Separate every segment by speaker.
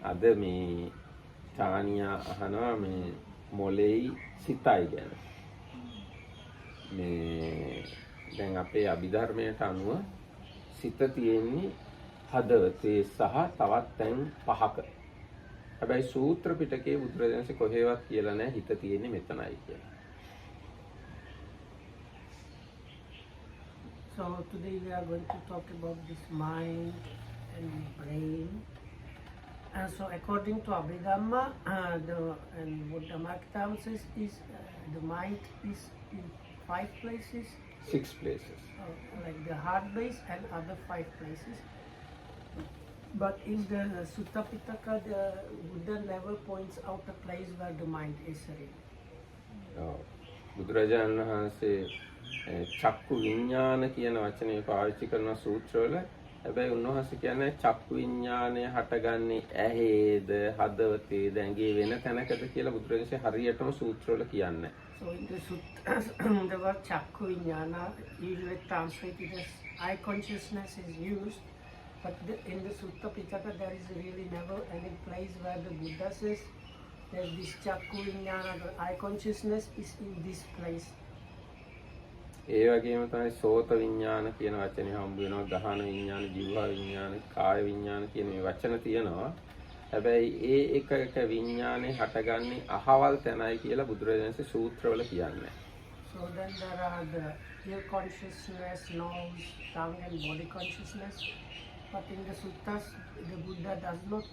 Speaker 1: අද මේ තානියා අහනවා මේ මොලේයි සිතයි ගැන. මේ දැන් අපේ අභිධර්මයට අනුව සිත තියෙන්නේ හදවතේ සහ තවත් තැන් 5ක. හැබැයි සූත්‍ර පිටකේ බුදුරජාණන්සේ කොහෙවත් කියලා නැහැ හිත තියෙන්නේ මෙතනයි කියලා.
Speaker 2: So today we are going to talk about this mind and brain. So according to Abhidhamma, and what the Dhammakitam says is the mind is in 5 places.
Speaker 1: 6 places.
Speaker 2: Like the heart base and other 5 places. But in the Sutta Pitaka, the Buddha never points out a place where the mind is really.
Speaker 1: බුදුරජාණන් වහන්සේ චක්කු විඥාන කියන වචනේ පාවිච්චි කරන සූත්‍රවල හැබැයි උන්වහන්සේ කියන්නේ චක්කු විඥානය හටගන්නේ ඇහේද හදවතේද ඇඟේ වෙන තැනකද කියලා බුදුරජාණන්සේ හරියටම සූත්‍රවල කියන්නේ.
Speaker 2: So in the Sutta, the word chakku viññāna, usually translated as eye consciousness, is used. But in the Sutta Pitaka, there is really never any place where the Buddha says that this chakku viññāna, the eye consciousness, is in this place.
Speaker 1: ඒ වගේම තමයි සෝත විඥාන කියන වචනේ හම්බ වෙනවා ගහන විඥාන ජීව විඥාන කාය විඥාන කියන මේ වචන තියෙනවා. හැබැයි ඒ එක එක විඥානේ හටගන්නේ අහවල් තැනයි කියලා බුදුරජාණන්සේ සූත්‍රවල කියන්නේ.
Speaker 2: So then there are the ear consciousness, nose, tongue and body consciousness. But in the suttas, the Buddha does not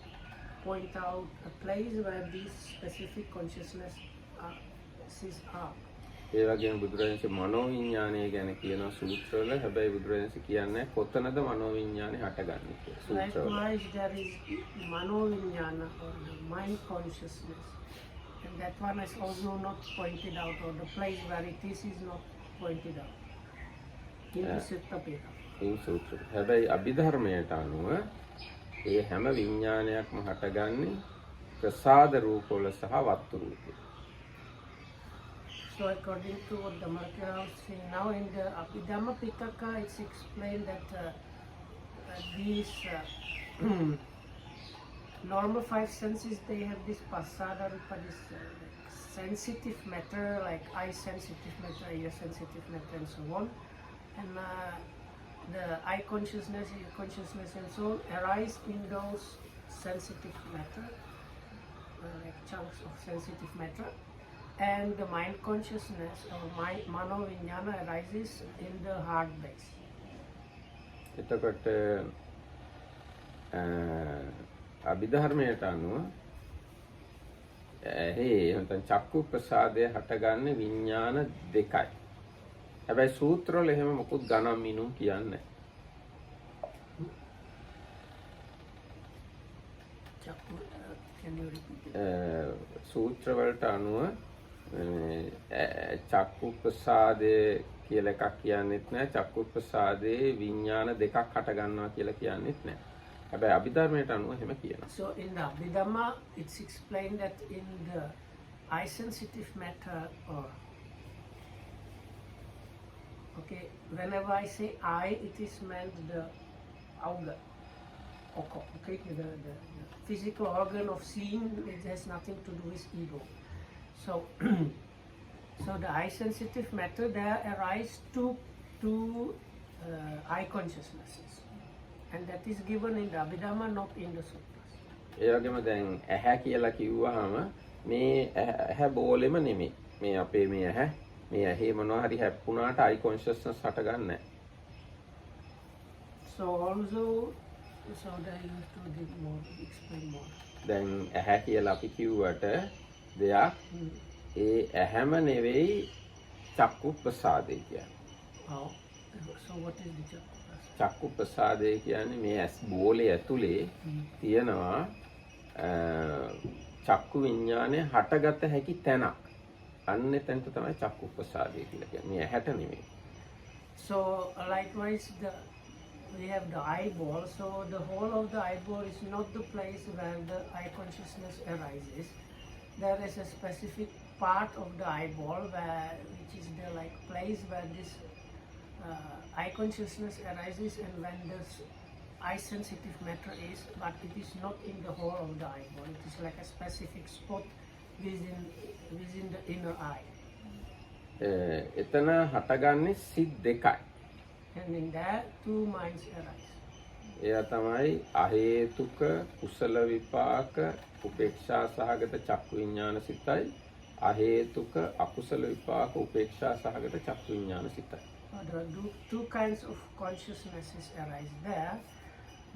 Speaker 2: point out a place where these specific consciousnesses are.
Speaker 1: ඒ වගේම බුදුරජාණන්සේ මනෝ විඥානය ගැන කියන සූත්‍රවල හැබැයි බුදුරජාණන්සේ කියන්නේ කොතනද මනෝ විඥානේ හටගන්නේ කියලා සූත්‍රවල.
Speaker 2: Likewise, there is mano viññāna or the mind consciousness, and that one is also not pointed out, or the place where it is not pointed out in the Sutta Pitaka.
Speaker 1: ඒ සූත්‍රය. හැබැයි අභිධර්මයට අනුව ඒ හැම විඥානයක්ම හටගන්නේ ප්‍රසාද රූපවල සහ වත්තු රූපවල.
Speaker 2: So according to what the Dhammakitam is saying now in the Abhidhamma Pitaka, it's explained that these normal 5 senses, they have this pasada rupa, this sensitive matter, like eye sensitive matter, ear sensitive matter and so on. And the eye consciousness, ear consciousness and so on arise in those sensitive matter, like chunks of sensitive matter. And the mind consciousness or mano viññāna arises in the heart base.
Speaker 1: එතකොට අභිධර්මයට අනුව ඇහි නැත්නම් චක්කු ප්‍රසාදය හටගන්නේ විඥාන දෙකයි. හැබැයි සූත්‍රවල එහෙම මොකුත් ගණන් මිනුම් කියන්නේ
Speaker 2: Can you repeat it?
Speaker 1: සූත්‍රවලට අනුව චක්කු ප්‍රසාදය කියලා එකක් කියන්නෙත් නැහැ. චක්කු ප්‍රසාදේ විඥාන දෙකක් හට ගන්නවා කියලා කියන්නෙත් නැහැ. හැබැයි අභිධර්මයට අනුව එහෙම කියනවා.
Speaker 2: So in the Abhidhamma, it's explained that in the eye sensitive matter, or okay, whenever I say eye, it is meant the auga, okay, the physical organ of seeing. It has nothing to do with ego. So, so the eye sensitive matter, there arise two eye consciousnesses, and that is given in the Abhidhamma, not in the sutras.
Speaker 1: ඒ වගේම දැන් ඇහැ කියලා කිව්වහම මේ ඇහැ බෝලෙම නෙමෙයි. මේ අපේ මේ ඇහි මොනවා හරි හැප්පුණාට eye consciousness හටගන්නේ නැහැ.
Speaker 2: So also, so there you have to give more, explain more.
Speaker 1: දැන් ඇහැ කියලා අපි කිව්වට දෙයක් ඒ ඇහැම නෙවෙයි චක්කු ප්‍රසාදේ කියන්නේ.
Speaker 2: Oh, so what is the chakra?
Speaker 1: චක්කු ප්‍රසාදේ කියන්නේ මේ ඇස් බෝලේ ඇතුලේ තියෙනවා චක්කු විඥානය හටගත හැකි තැනක්. අන්න එතනට තමයි චක්කු ප්‍රසාදේ කියලා කියන්නේ. මේ ඇහැට නෙවෙයි.
Speaker 2: So likewise, we have the eyeball. So the whole of the eyeball is not the place where the eye consciousness arises. There is a specific part of the eyeball which is the place where this eye consciousness arises, and when this eye sensitive matter is, but it is not in the whole of the eyeball. It is like a specific spot within the inner eye.
Speaker 1: එතන හටගන්නේ සිත් දෙකයි.
Speaker 2: And in that, two minds arise.
Speaker 1: එයා තමයි අහේතුක කුසල විපාක උපේක්ෂා සහගත චක්කු විඥාන සිතයි. අහේතුක අකුසල විපාක උපේක්ෂා සහගත චක්කු විඥාන සිතයි.
Speaker 2: There are two kinds of consciousnesses arise there.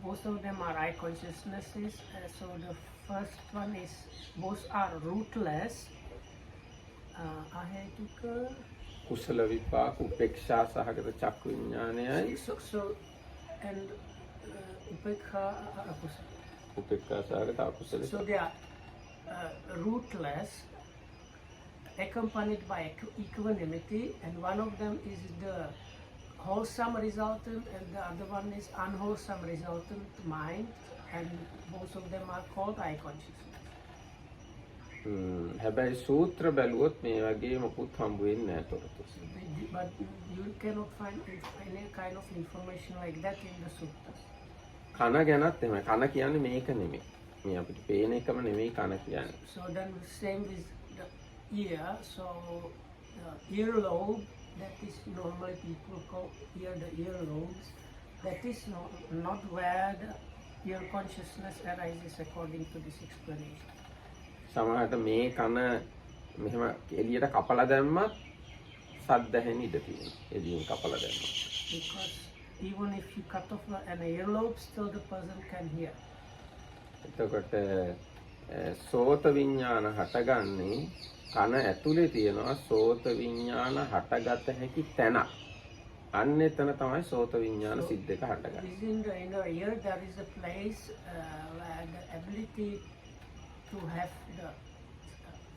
Speaker 2: Both of them are eye consciousnesses. So the first one is, both are rootless. Ahetuka.
Speaker 1: කුසල විපාක උපේක්ෂා සහගත චක්කු විඥානයයි.
Speaker 2: So and upekha akusala.
Speaker 1: උපේක්ෂා සහගත අකුසල.
Speaker 2: So they are rootless, accompanied by equanimity, and one of them is the wholesome resultant and the other one is unwholesome resultant mind, and both of them are called eye consciousness.
Speaker 1: හැබැයි සූත්‍ර බැලුවොත් මේ වගේ මොකුත් හම්බ වෙන්නේ නැහැ තොරතුරු.
Speaker 2: But you cannot find any kind of information like that in the suttas.
Speaker 1: කන ගැනත් එහෙමයි. කන කියන්නේ මේක නෙමෙයි. මේ අපිට පේන එකම නෙමෙයි කන කියන්නේ.
Speaker 2: So then same with the ear. So earlobe, that is normally people call ear the earlobes. That is not where the ear consciousness arises according to this explanation.
Speaker 1: සමහරට මේ කන මෙහෙම එළියට කපලා දැම්මත් සද්ද ඇහෙන්න ඉඩ තියෙනවා. එළියෙන් කපලා දැම්මත්.
Speaker 2: Because even if you cut off an earlobe, still the person can hear.
Speaker 1: එතකොට සෝත විඥාන හටගන්නේ කන ඇතුලේ තියෙනවා සෝත විඥාන හටගත හැකි තැන. අන්න එතන තමයි සෝත විඥාන සිත් දෙක හටගන්නේ.
Speaker 2: Within the inner ear there is a place where the ability to have the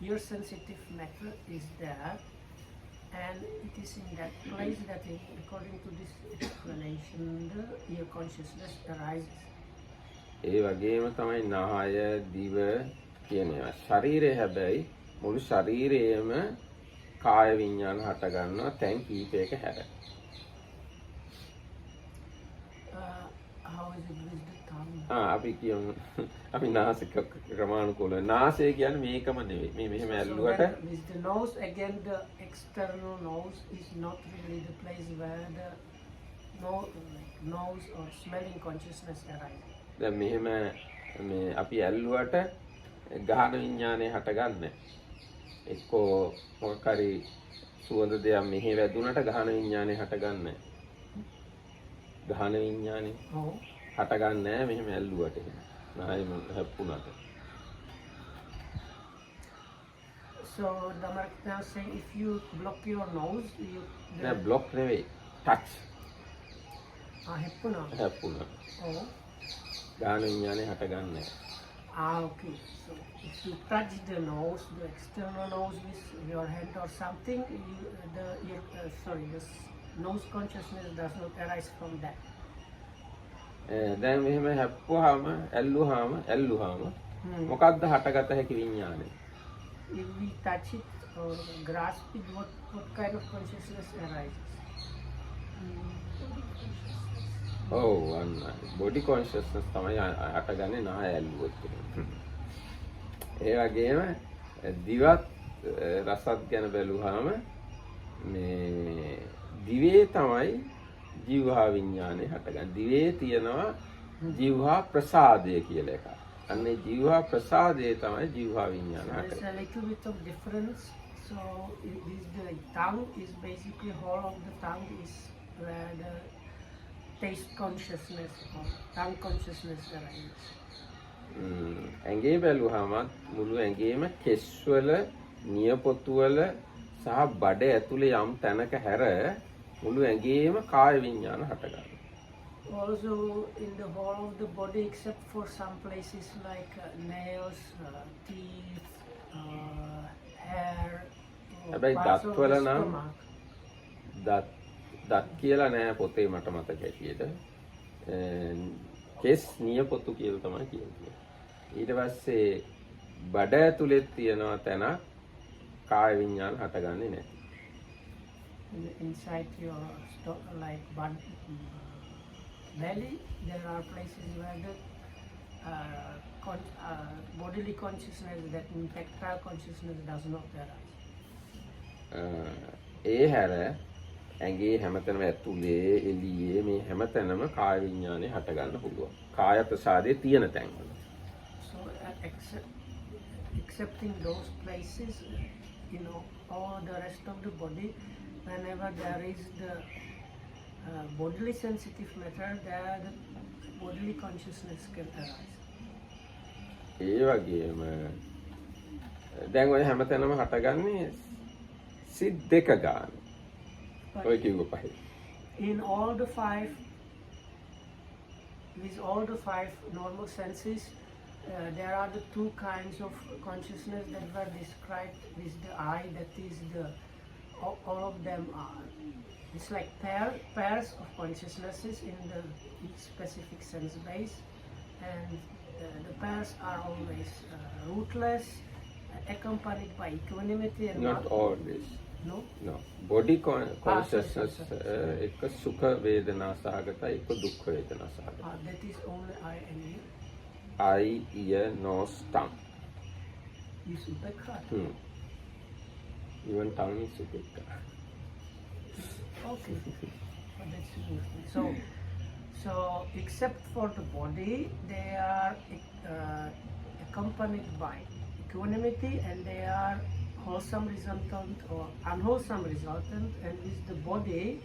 Speaker 2: ear sensitive matter is there, and it is in that place that according to this explanation the ear consciousness arises.
Speaker 1: ඒ වගේම තමයි නාය දිව කියනවා. ශරීරය හැබැයි මුළු ශරීරයේම කාය විඥාන හට ගන්නවා තැන් කීපයක හැර.
Speaker 2: How is it with the tongue?
Speaker 1: අපි කියමු අපි නාසික ක්‍රමානුකූලව නාසය කියන්නේ මේකම නෙවෙයි. මේ මෙහෙම ඇල්ලුවට
Speaker 2: With the nose, again the external nose is not really the place where the nose or smelling consciousness arises.
Speaker 1: දැන් මෙහෙම මේ අපි ඇල්ලුවට ගහන විඥානය හටගන්නේ. එක්කෝ මොකක් හරි සුවඳ දෙයක් මෙහෙ වැදුනට ගහන විඥානය හටගන්නේ. ගහන විඥානය හටගන්නේ නැහැ මෙහෙම ඇල්ලුවට. නායෙම හැප්පුණාට.
Speaker 2: So Damarkita is saying if you block your nose,
Speaker 1: නෑ බ්ලොක් නෙවෙයි. ටච්.
Speaker 2: Heppuna.
Speaker 1: හැප්පුණා.
Speaker 2: Oh.
Speaker 1: ගහන විඥානය හටගන්නේ.
Speaker 2: Okay. So if you touch the nose, the external nose with your hand or something, the nose consciousness does not arise from that.
Speaker 1: දැන් මෙහෙම හැප්පුවාම ඇල්ලුවාම මොකක්ද හටගත හැකි විඥානය?
Speaker 2: If we touch it or grasp it, what kind of consciousness arises?
Speaker 1: ඔව් අන්න body consciousness තමයි හටගන්නේ නාය ඇල්ලුවොත්. ඒ වගේම දිවත් රසත් ගැන බැලුවාම මේ දිවේ තමයි ජීවහා විඥානේ හටගන්නේ. දිවේ තියෙනවා ජීවහා ප්‍රසාදය කියලා එකක්. අන්නේ ජීවහා ප්‍රසාදය තමයි ජීවහා විඥාන
Speaker 2: There's
Speaker 1: හටගන්නේ.
Speaker 2: a little bit of difference. So the tongue is basically whole of the tongue is where the taste consciousness or tongue consciousness arises.
Speaker 1: ඇඟේ බැලුවාම මුළු ඇඟේම කෙස්වල නියපොතුවල සහ බඩ ඇතුලේ යම් තැනක හැර මුළු ඇඟේම කාය විඥාන හටගන්නවා.
Speaker 2: Also in the whole of the body except for some places like nails, teeth, hair,
Speaker 1: හැබැයි
Speaker 2: parts of the
Speaker 1: දත්වල නම්
Speaker 2: stomach.
Speaker 1: දත් කියලා නෑ පොතේ මට මතක හැටියට. කෙස් නියපොතු කියලා තමයි කියන්නේ. ඊට පස්සේ බඩ ඇතුලේ තියෙනවා තැන කාය විඥාන හටගන්නේ නැහැ.
Speaker 2: Inside your like belly, there are places where the bodily consciousness, that means tactile consciousness, does not arise.
Speaker 1: ඒ හැර ඇඟේ හැමතැනම ඇතුලේ එළියේ මේ හැමතැනම කාය විඥානේ හට ගන්න පුළුවන්. කාය ප්‍රසාදේ තියෙන තැන්වල.
Speaker 2: So accepting those places, all the rest of the body, whenever there is the bodily sensitive matter, there the bodily consciousness can arise.
Speaker 1: ඒ වගේම දැන් ඔය හැමතැනම හටගන්නේ සිත් දෙක ගන්න. ඔය කිව්ව පහේ.
Speaker 2: In with all the five normal senses, there are the two kinds of consciousness that were described with the eye. That is all of them are. It's like pairs of consciousnesses in each specific sense base, and the pairs are always rootless, accompanied by equanimity and
Speaker 1: not always.
Speaker 2: No.
Speaker 1: Body consciousness එක සුඛ වේදනා සහගතයි, එක දුක්ඛ වේදනා සහගතයි.
Speaker 2: That is only eye and ear.
Speaker 1: Eye, ear, nose, tongue.
Speaker 2: Is upekha.
Speaker 1: Even tongue is upekha.
Speaker 2: Okay. That's interesting. So except for the body, they are accompanied by equanimity, and they are wholesome resultant or unwholesome resultant, and with the body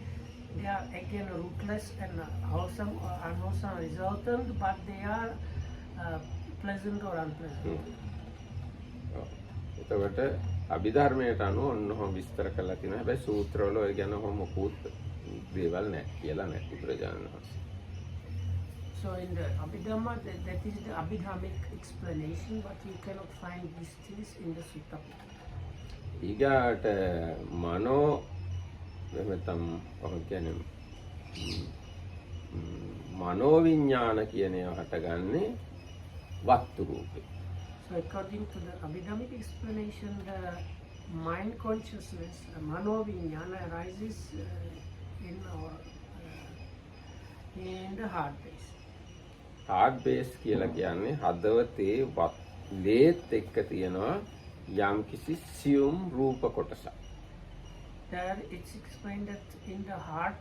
Speaker 2: they are again rootless and wholesome or unwholesome resultant, but they are pleasant or unpleasant.
Speaker 1: එතකොට අභිධර්මයට අනුව ඔන්නෝම විස්තර කරලා තියෙනවා. හැබැයි සූත්‍රවල ඔය ගැන ඔහොම මොකුත් දේවල් නැහැ කියලා නැහැ බුදුරජාණන් වහන්සේ.
Speaker 2: So in the Abhidhamma, that is the Abhidhammic explanation, but you cannot find these things in the Sutta.
Speaker 1: ඊගාට මනෝ එහෙම කියන්නේ මනෝවිඤ්ඤාණ කියන ඒවා හටගන්නේ වස්තු රූපේ.
Speaker 2: So according to the Abhidhammic explanation, the mind consciousness, manovinyana, arises in the heart base.
Speaker 1: Heart base කියලා කියන්නේ හදවතේ ලේත් එක්ක තියෙනවා යම් කිසි සියුම් රූප කොටසක්.
Speaker 2: There it's explained that in the heart,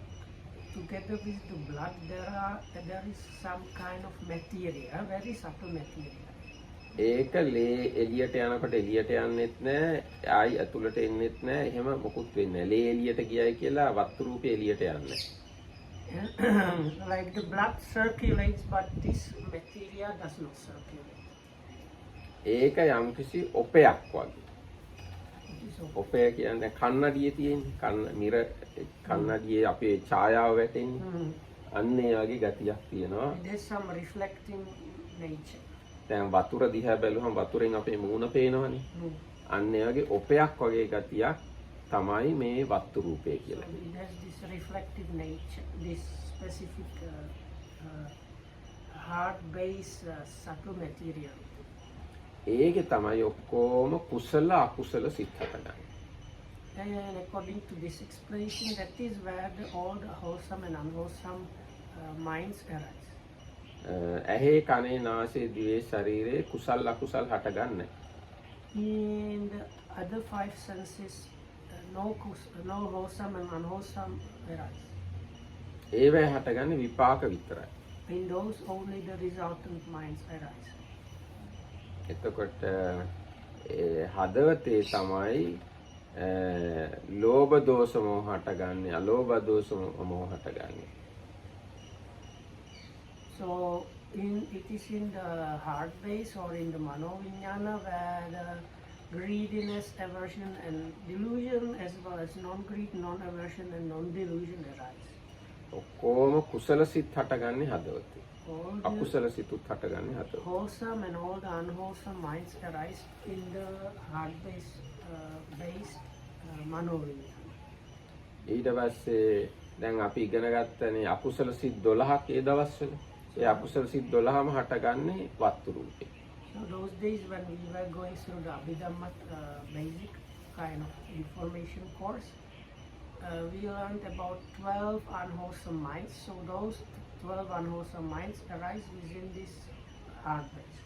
Speaker 2: together with the blood, there is some kind of material, very subtle material.
Speaker 1: ඒක ලේ එළියට යනකොට එළියට යන්නෙත් නැහැ, ආයි ඇතුළට එන්නෙත් නැහැ, එහෙම මොකුත් වෙන්නේ නැහැ. ලේ එළියට ගියයි කියලා වස්තු රූපේ එළියට යන්නේ.
Speaker 2: Like the blood circulates, but this material does not circulate.
Speaker 1: ඒක යම් කිසි ඔපයක් වගේ. ඔපය කියන්නේ කන්නඩියේ තියෙන්නේ. මිර කන්නඩියේ අපේ ඡායාව වැටෙන්නේ. අන්න ඒ වගේ ගතියක් තියෙනවා.
Speaker 2: There's some reflecting nature.
Speaker 1: දැන් වතුර දිහා බැලුවම වතුරෙන් අපේ මූණ පේනවනේ. අන්න ඒ වගේ ඔපයක් වගේ ගතියක් තමයි මේ වස්තු රූපය කියලා.
Speaker 2: It has this reflective nature, this specific heart-based subtle material.
Speaker 1: ඒකේ තමයි ඔක්කොම කුසල අකුසල සිත් හටගන්නේ.
Speaker 2: And according to this explanation, that is where all the wholesome and unwholesome minds arise.
Speaker 1: ඇහි කනේ නාසයේ දිවේ ශරීරයේ කුසල් අකුසල් හටගන්නේ.
Speaker 2: In the other five senses, no wholesome and unwholesome arise.
Speaker 1: ඒවැ හටගන්නේ විපාක විතරයි.
Speaker 2: In those only the resultant minds arise.
Speaker 1: එතකොට හදවතේ තමයි ලෝභ දෝෂ මොහ හටගන්නේ, අලෝභ දෝෂ මොහ හටගන්නේ.
Speaker 2: So it is in the heart base or in the manovinyana where the greediness, aversion and delusion, as well as non-greed, non-aversion and non-delusion arise.
Speaker 1: ඔක්කොම කුසල සිත් හටගන්නේ හදවතේ. අකුසල සිතුත් හටගන්නේ හදවතේ.
Speaker 2: Wholesome and all the unwholesome minds arise in the heart based manovinyana.
Speaker 1: ඊට පස්සේ දැන් අපි ඉගෙන ගත්තනේ අකුසල සිත් 12ක් ඒ දවස්වල. ඒ අකුසල සිත් 12ම හටගන්නේ වස්තු රූපේ.
Speaker 2: So those days when we were going through the Abhidhamma basic kind of information course, we learned about 12 unwholesome minds. So those 12 unwholesome minds arise within this heart base.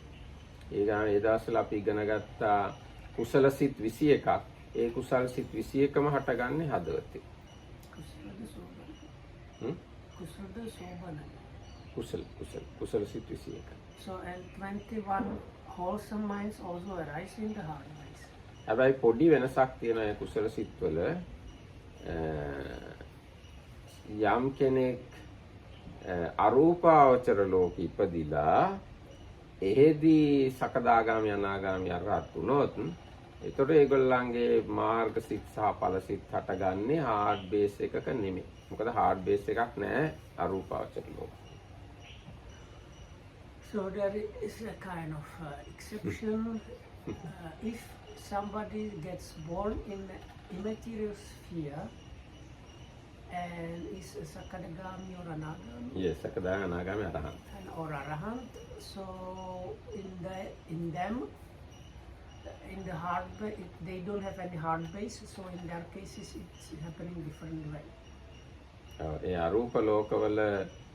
Speaker 1: ඒ දවස්වල අපි ඉගෙන ගත්තා කුසල සිත් 21ක්. ඒ කුසල සිත් 21ම හටගන්නේ හදවතේ.
Speaker 2: Kusada Sobana.
Speaker 1: කුසල සිත් 21.
Speaker 2: So and 21 wholesome minds also arise in the heart base.
Speaker 1: හැබැයි පොඩි වෙනසක් තියෙනවා මේ කුසල සිත් වල. යම් කෙනෙක් අරූපාවචර ලෝකෙ ඉපදිලා එහෙදී සකදාගාමී අනාගාමී අරහත් වුණොත් ඒතර ඒගොල්ලන්ගේ මාර්ග සිත් සහ ඵල සිත් හටගන්නේ හાર્ට් බේස් එකක නෙමෙයි. මොකද හાર્ට් බේස් එකක් නැහැ අරූපාවචර ලෝකෙ.
Speaker 2: So there is a kind of exception. If somebody gets born in the immaterial sphere and is a Sakadagami or Anagami,
Speaker 1: yes, සකදාගාමී අනාගාමී අරහත්.
Speaker 2: or Arahant, so in them, in the heart base, they don't have any heart base, so in their cases it's happening different way.
Speaker 1: ඒ අරූප ලෝකවල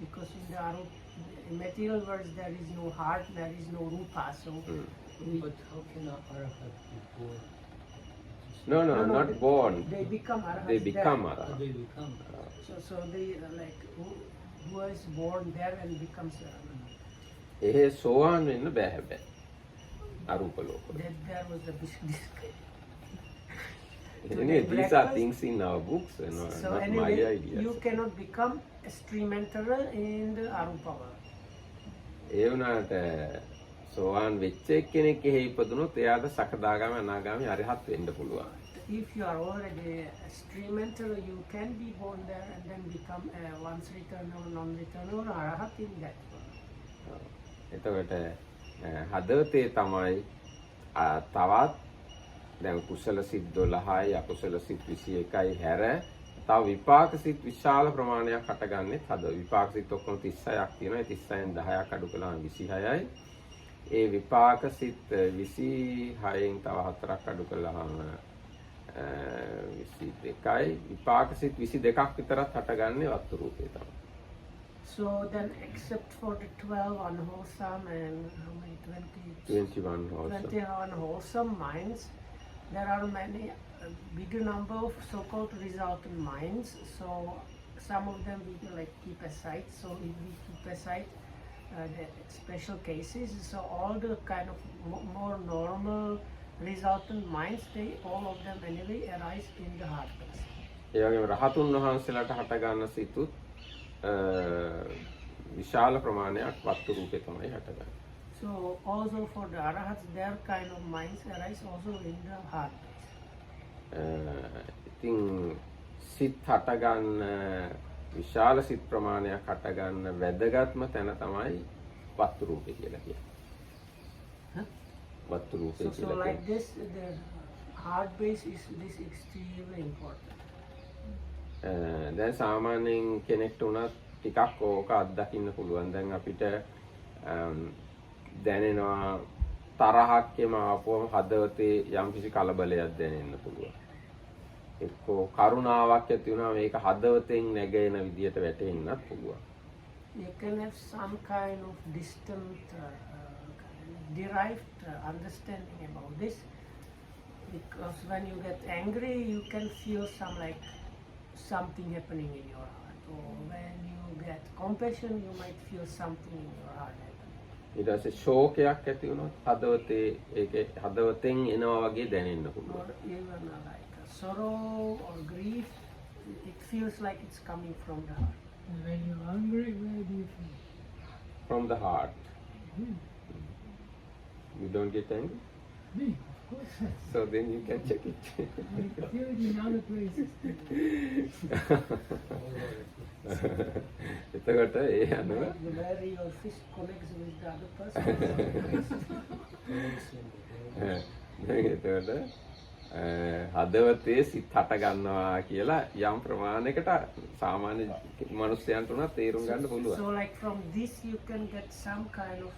Speaker 2: Because in the material world there is no heart, there is no rupa, so
Speaker 3: But how can a arahat be born?
Speaker 1: no, not born.
Speaker 2: they become arahats.
Speaker 1: They become
Speaker 2: there.
Speaker 1: arahant.
Speaker 3: They become.
Speaker 2: So they like who is born there and becomes
Speaker 1: එහෙ සෝවාන් වෙන්න බෑ හැබැයි. අරූප ලෝකවල.
Speaker 2: that there was a big
Speaker 1: These are things in our books, not
Speaker 2: So
Speaker 1: my
Speaker 2: anyway,
Speaker 1: ideas.
Speaker 2: you cannot become experimental in the arupa world.
Speaker 1: ඒ වුණාට සෝවාන් වෙච්ච කෙනෙක් එහෙ ඉපදුනොත් එයාට සකදාගාමී අනාගාමී අරහත් වෙන්න පුළුවන්.
Speaker 2: If you are already experimental, you can be born there and then become a once returnal, non-returnal, arahat in that world.
Speaker 1: එතකොට හදවතේ තමයි තවත් දැන් කුසල සිත් 12යි අකුසල සිත් 21යි හැර තව විපාක සිත් විශාල ප්‍රමාණයක් හටගන්නේ හද විපාක සිත් ඔක්කොම 36ක් තියෙනවා. ඒ 36න් 10ක් අඩු කළාම 26යි. ඒ විපාක සිත් 26න් තව 4ක් අඩු කළාම 22යි. විපාක සිත් 22ක් විතරක් හටගන්නේ වස්තු රූපේ තමයි.
Speaker 2: So then, except for the 12 unwholesome and how many
Speaker 1: 21 also.
Speaker 2: 21 wholesome minds, there are many bigger number of so-called resultant minds. So some of them we can like keep aside. So if we keep aside the special cases, so all the kind of more normal resultant minds, they all of them anyway arise in the heart base.
Speaker 1: ඒ වගේම රහතුන් වහන්සේලාට හට ගන්න සිතුත් විශාල ප්‍රමාණයක් වස්තු රූපේ තමයි හටගන්නේ.
Speaker 2: So also for the arahats, their kind of minds arise also in the heart base.
Speaker 1: ඉතින් සිත් හටගන්න විශාල සිත් ප්‍රමාණයක් හටගන්න වැදගත්ම තැන තමයි වස්තු රූපේ කියලා කියන්නේ. වස්තු රූපේ
Speaker 2: So
Speaker 1: කියලා
Speaker 2: like
Speaker 1: කියන්නේ.
Speaker 2: this, the heart base is this extremely important.
Speaker 1: දැන් සාමාන්‍යයෙන් කෙනෙක්ට උනත් ටිකක් ඕක අත්දකින්න පුළුවන්. දැන් අපිට දැනෙනවා තරහක් එම ආපුවම හදවතේ යම්කිසි කලබලයක් දැනෙන්න පුළුවන්. එක්කෝ කරුණාවක් ඇති වුණාම මේක හදවතෙන් නැගෙන විදියට වැටෙන්නත් පුළුවන්.
Speaker 2: You can have some kind of distant, derived understanding about this, because when you get angry, you can feel some like something happening in your heart, or when you get compassion, you might feel something in your heart happening.
Speaker 1: ඊට පස්සේ ෂෝකයක් ඇති වුණොත් හදවතේ ඒකේ හදවතෙන් එනවා වගේ දැනෙන්න
Speaker 2: Or
Speaker 1: පුළුවන්.
Speaker 2: even like a sorrow or grief, it feels like it's coming from the heart.
Speaker 3: And when you're hungry, where do you feel?
Speaker 1: From the heart. You don't get angry?
Speaker 3: Me, of course.
Speaker 1: So then you can check it.
Speaker 3: I feel it in other places.
Speaker 1: එතකොට ඒ අනුව
Speaker 2: Where your fist connects with the other person.
Speaker 1: දැන් එතකොට හදවතේ සිත් හට ගන්නවා කියලා යම් ප්‍රමාණයකට සාමාන්‍ය මනුස්සයන්ට උනත් තේරුම් ගන්න පුළුවන්.
Speaker 2: So like from this you can get some kind of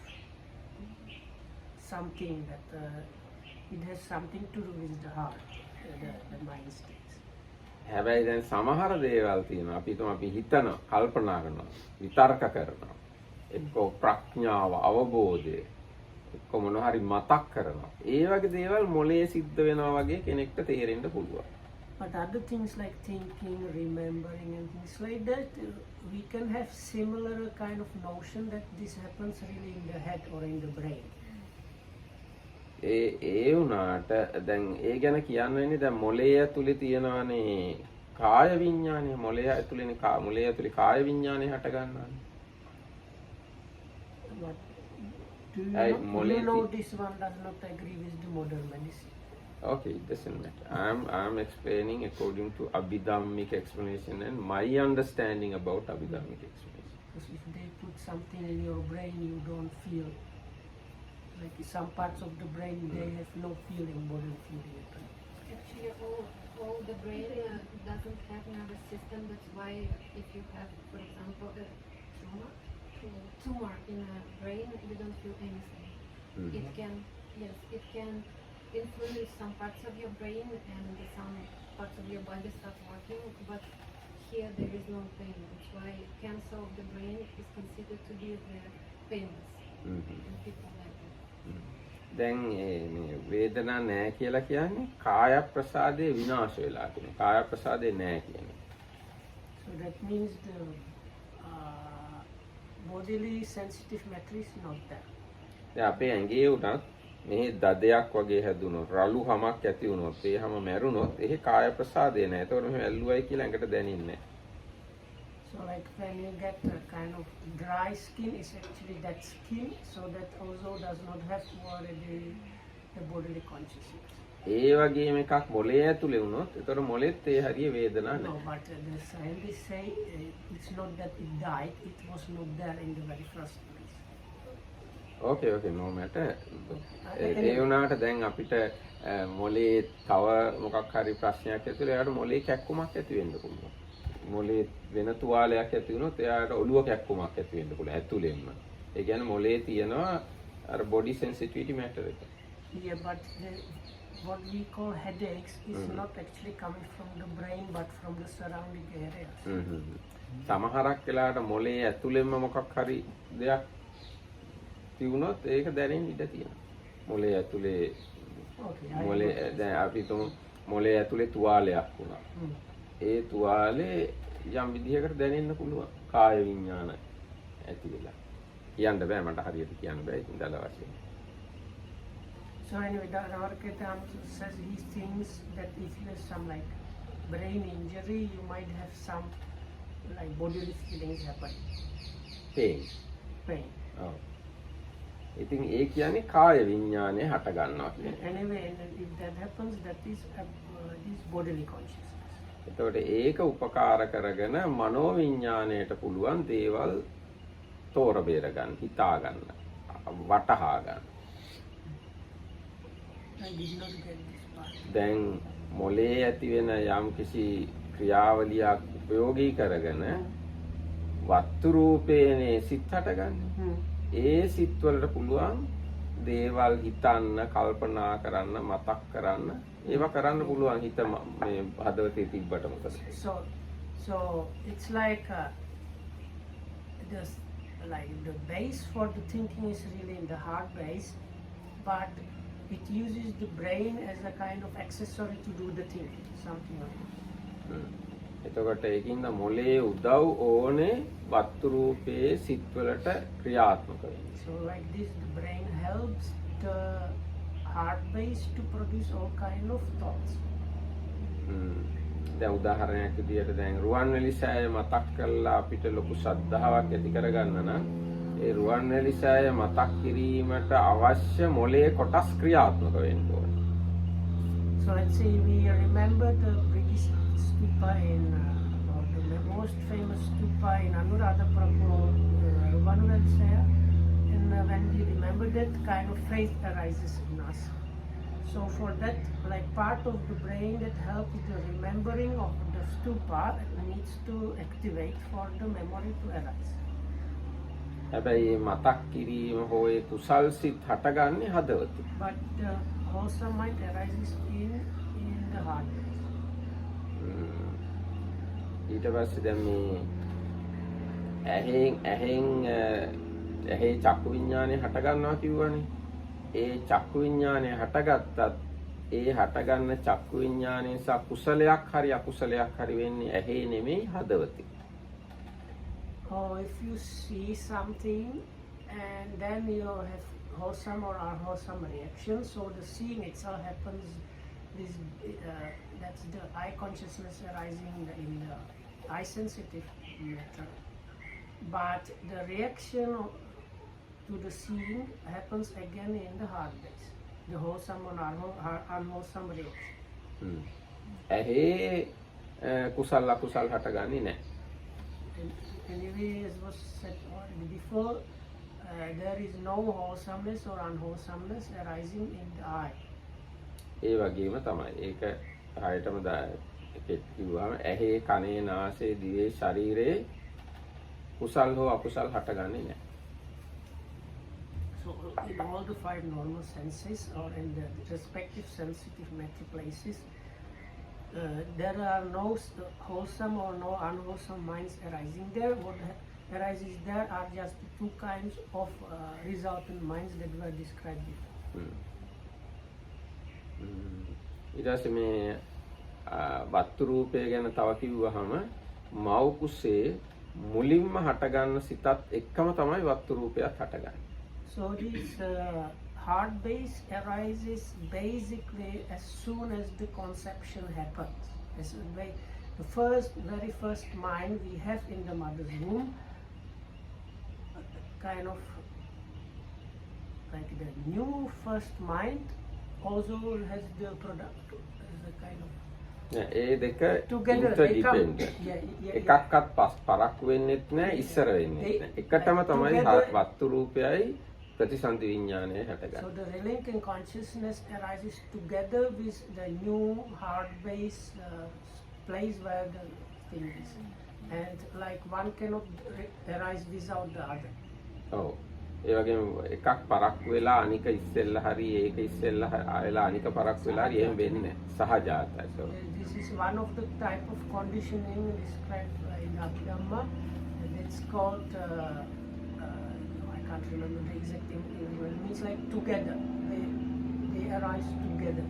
Speaker 2: something that it has something to do with the heart, the mind states.
Speaker 1: හැබැයි දැන් සමහර දේවල් තියෙනවා අපි හිතන කල්පනා කරනවා විතර්ක කරනවා එක්ක ප්‍රඥාව අවබෝධය එක්ක මොන හරි මතක් කරනවා ඒ වගේ දේවල් මොලේ සිද්ධ වෙනවා වගේ කෙනෙක්ට තේරෙන්න පුළුවන්.
Speaker 2: But other things like thinking, remembering and things like that, we can have similar kind of notion that this happens really in the head or in the brain.
Speaker 1: ඒ වුණාට දැන් ඒ ගැන කියන්න වෙන්නේ දැන් මොලේ ඇතුලේ තියෙනවානේ කාය විඥානය මොලේ ඇතුලේනේ මොලේ ඇතුලේ කාය විඥානය හට ගන්නවානේ.
Speaker 2: But do you know this one does not agree with the modern medicine?
Speaker 1: Okay, it doesn't matter. I'm explaining according to Abhidhammic explanation and my understanding about Abhidhammic explanation.
Speaker 2: Because if they put something in your brain, you don't feel. Like some parts of the brain, they have no feeling, bodily feeling at all.
Speaker 4: Actually, all the brain doesn't have nervous system. That's why if you have, for example, a tumor in a brain, you don't feel anything.
Speaker 1: Mhm.
Speaker 4: It can influence some parts of your brain and some parts of your body start working, but here there is no pain. That's why cancer of the brain is considered to be painless.
Speaker 1: Mhm.
Speaker 4: And people like that.
Speaker 1: දැන් මේ වේදනා නැහැ කියලා කියන්නේ කාය ප්‍රසාදේ විනාශ වෙලා කියන. කාය ප්‍රසාදේ නැහැ කියන්නේ.
Speaker 2: So that means the bodily sensitive matter is not there.
Speaker 1: දැන් අපේ ඇඟේ උනත් මේ දදයක් වගේ හැදුනොත් රළු හැමක් ඇති වුණොත් ඒ හැම මැරුණොත් එහෙ කාය ප්‍රසාදේ නැහැ. ඒතකොට මෙහෙම ඇල්ලුවයි කියලා ඇඟට දැනෙන්නේ නැහැ.
Speaker 2: So like when you get a kind of dry skin, is actually that skin, so that also does not have already the bodily consciousness.
Speaker 1: ඒ වගේම එකක් මොලේ ඇතුලේ වුණොත් ඒතකොට මොලෙත් ඒ හරිය වේදනා
Speaker 2: No,
Speaker 1: නැහැ.
Speaker 2: but the scientists say it's not that it died, it was not there in the very first place.
Speaker 1: Okay, no matter. ඒ වුණාට දැන් අපිට මොලේ තව මොකක් හරි ප්‍රශ්නයක් ඇතුලේ එයාට මොලේ කැක්කුමක් ඇති වෙන්න පුළුවන්. මොලේ වෙන තුවාලයක් ඇති වුණොත් එයාට ඔළුව කැක්කුමක් ඇති වෙන්න පුළුවන් ඇතුලෙන්ම. ඒ කියන්නේ මොලේ තියෙනවා අර body sensitivity matter එක.
Speaker 2: Yeah, but what we call headaches is not actually coming from the brain but from the surrounding areas.
Speaker 1: සමහරක් වෙලාවට මොලේ ඇතුලෙන්ම මොකක් හරි දෙයක් තියුණොත් ඒක දැනෙන්න ඉඩ තියෙනවා. මොලේ ඇතුලේ මොලේ දැන් අපි තුමු මොලේ ඇතුලේ තුවාලයක් වුණා. ඒ තුවාලේ යම් විදිහකට දැනෙන්න පුළුවන් කාය විඥාන ඇති වෙලා. කියන්න බෑ මට හරියට කියන්න බෑ ඉතින් දල වශයෙන්.
Speaker 2: So anyway, Narketam says he thinks that if there's some like brain injury, you might have some like bodily feelings happen.
Speaker 1: Pain.
Speaker 2: Pain.
Speaker 1: ඉතින් ඒ කියන්නේ කාය විඥානය හට ගන්නවා කියන්නේ.
Speaker 2: Anyway, if that happens, that is bodily consciousness.
Speaker 1: එතකොට ඒක උපකාර කරගෙන මනෝ විඥාණයට පුළුවන් දේවල් තෝර බේර ගන්න, හිතා ගන්න, වටහා ගන්න.
Speaker 2: I did not get this part.
Speaker 1: දැන් මොලේ ඇති වෙන යම් කිසි ක්‍රියාවලියක් උපයෝගී කරගෙන වස්තු රූපේනේ සිත් හටගන්නේ. ඒ සිත් වලට පුළුවන් දේවල් හිතන්න, කල්පනා කරන්න, මතක් කරන්න, ඒවා කරන්න පුළුවන් හිත මේ හදවතේ තිබ්බට මොකද?
Speaker 2: So it's like the base for the thinking is really in the heart base, but it uses the brain as a kind of accessory to do the thinking, something like that.
Speaker 1: එතකොට ඒකින්ද මොලේ උදව් ඕනේ වස්තු රූපේ සිත් වලට ක්‍රියාත්මක වෙන්න.
Speaker 2: So like this, the brain helps the heart base to produce all kind of thoughts.
Speaker 1: දැන් උදාහරණයක් විදියට දැන් රුවන්වැලි සෑය මතක් කරලා අපිට ලොකු ශ්‍රද්ධාවක් ඇති කරගන්න නම් ඒ රුවන්වැලි සෑය මතක් කිරීමට අවශ්‍ය මොලේ කොටස් ක්‍රියාත්මක වෙන්න ඕනේ.
Speaker 2: So let's say we remember the British stupa or the most famous stupa in Anuradhapura, Ruvanuveli Saya, and when we remember that, kind of faith arises in us. So for that, like part of the brain that helps the remembering of the stupa needs to activate for the memory to arise.
Speaker 1: හැබැයි මතක් කිරීම හෝ ඒ කුසල් සිත් හටගන්නේ හදවතේ.
Speaker 2: But the wholesome mind arises in the heart.
Speaker 1: ඊට පස්සේ දැන් මේ ඇහි චක්කු විඥානය හට ගන්නවා කිව්වනේ. ඒ චක්කු විඥානය හටගත්තත් ඒ හටගන්න චක්කු විඥානය නිසා කුසලයක් හරි අකුසලයක් හරි වෙන්නේ ඇහි නෙමෙයි හදවතේ.
Speaker 2: Or if you see something and then you have wholesome or unwholesome reactions, so the seeing itself happens. That's the eye consciousness arising in the eye sensitive matter. But the reaction to the seeing happens again in the heart base. The wholesome or unwholesome reaction.
Speaker 1: ඇහි කුසල අකුසල හටගන්නේ නැහැ.
Speaker 2: Anyway, as was said already before, there is no wholesomeness or unwholesomeness arising in the eye.
Speaker 1: ඒ වගේම තමයි. ඒක හරියටම කිව්වම ඇහි කනේ නාසයේ දිවේ ශරීරයේ කුසල් හෝ අකුසල් හටගන්නේ නැහැ.
Speaker 2: So in all the five normal senses or in the respective sensitive matter places, there are no wholesome or no unwholesome minds arising there. What arises there are just two kinds of resultant minds that were described before.
Speaker 1: ඊට පස්සේ මේ වස්තු රූපය ගැන තව කිව්වහම මව් කුසේ මුලින්ම හටගන්න සිතත් එක්කම තමයි වස්තු රූපයත් හටගන්නේ.
Speaker 2: So this heart base arises basically as soon as the conception happens. The very first mind we have in the mother's womb, kind of like the new first mind, also has the product as a kind of
Speaker 1: ඒ දෙක
Speaker 2: together they come.
Speaker 1: ඉන්ටර්ඩිපෙන්ඩන්ට්. එකක්වත් පරක්කු වෙන්නෙත් නැහැ ඉස්සර වෙන්නෙත් නැහැ. එකටම තමයි වස්තු රූපයයි ප්‍රතිසන්දි විඥානය හටගන්නේ.
Speaker 2: So the relinking consciousness arises together with the new heart base place where the thing is, and like one cannot arise without the other.
Speaker 1: ඔව්. ඒ වගේම එකක් පරක්කු වෙලා අනික ඉස්සෙල්ලා හරි ඒක ඉස්සෙල්ලා ආයෙලා අනික පරක්කු වෙලා හරි එහෙම වෙන්නේ සහජාතයි. So
Speaker 2: this is one of the type of conditioning described in Abhidhamma. It's called I can't remember the exact English. It means like together. They arise together.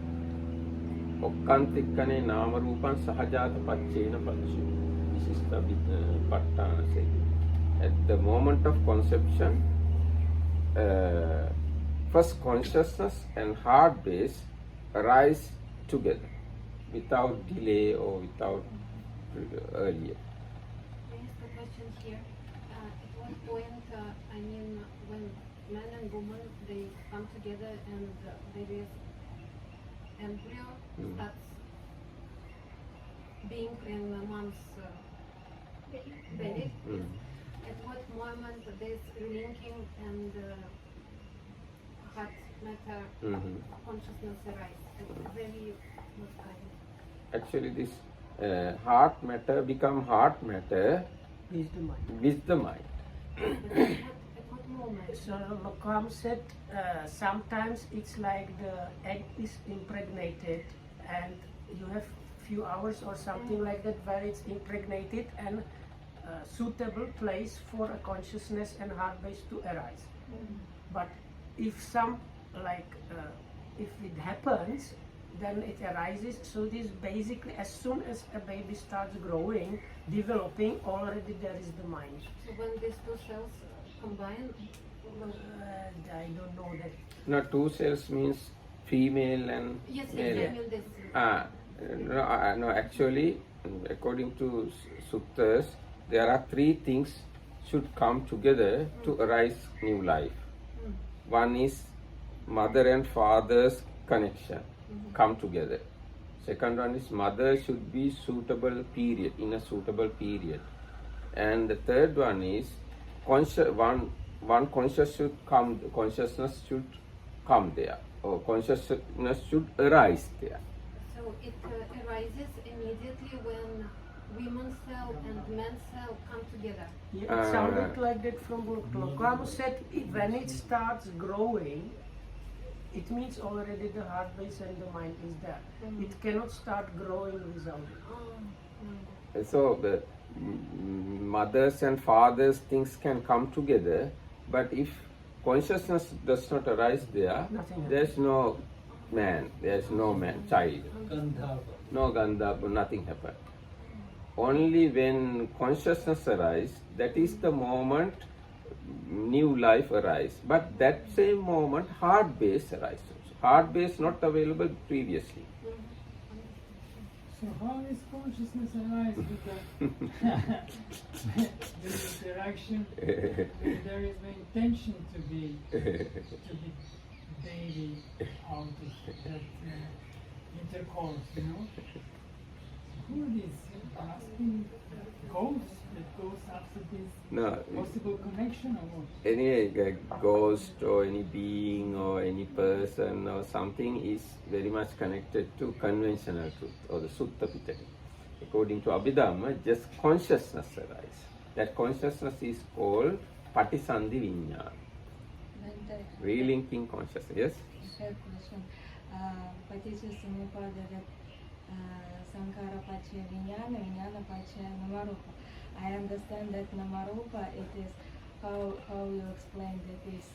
Speaker 1: ඔක්කාන්තික්කනේ නාම රූපං සහජාත පච්චේන පච්චය. විශිෂ්ට පට්ඨානසේ. At the moment of conception, first consciousness and heart base arise together without delay or without earlier.
Speaker 4: I ask a question here. At what point, when man and woman they come together and there is embryo starts being in mom's belly. At what moment this relinking and heart matter consciousness arise? Very much kind.
Speaker 1: Actually, this heart matter become heart matter
Speaker 2: With the mind.
Speaker 1: with the mind.
Speaker 4: At what moment?
Speaker 2: So Makam said sometimes it's like the egg is impregnated and you have few hours or something like that where it's impregnated and suitable place for a consciousness and heart base to arise. But if if it happens, then it arises. So this basically as soon as a baby starts growing, developing, already there is the mind.
Speaker 4: So when these two cells combine,
Speaker 2: I don't know that.
Speaker 1: Now, two cells means female and
Speaker 4: yes,
Speaker 1: male.
Speaker 4: I mean this.
Speaker 1: No, actually, according to suttas, there are three things should come together to arise new life. One is mother and father's connection come together. Second one is mother should be suitable period, in a suitable period. And the third one is one consciousness should come there, or consciousness should arise there.
Speaker 4: So it arises immediately when women's cell and men's cell come together.
Speaker 2: Yeah, it sounded like that from what Lokam said. When it starts growing, it means already the heart base and the mind is there.
Speaker 4: Mhm.
Speaker 2: It cannot start growing without it.
Speaker 1: So the mothers and fathers things can come together, but if consciousness does not arise there,
Speaker 2: Nothing
Speaker 1: there's no man, there's no man, child,
Speaker 3: Gandharva.
Speaker 1: no Gandharva, nothing happen. Only when consciousness arises, that is the moment new life arises. But that same moment, heart base arises. Heart base not available previously.
Speaker 3: So how is consciousness arise with the interaction? There is the intention to be daily out of that intercourse, you know. Who are these grasping ghosts that goes after this
Speaker 1: No,
Speaker 3: possible connection or what?
Speaker 1: any ghost or any being or any person or something is very much connected to conventional truth or the Sutta Pitaka. According to Abhidhamma, just consciousness arises. That consciousness is called Patisandhi Vijnana, relinking consciousness. Yes?
Speaker 5: Third question. Paticca Samuppada, that Sankara Pacha Vijnana, Vijnana Pacha Namarupa. I understand that Namarupa, it is how you explained it is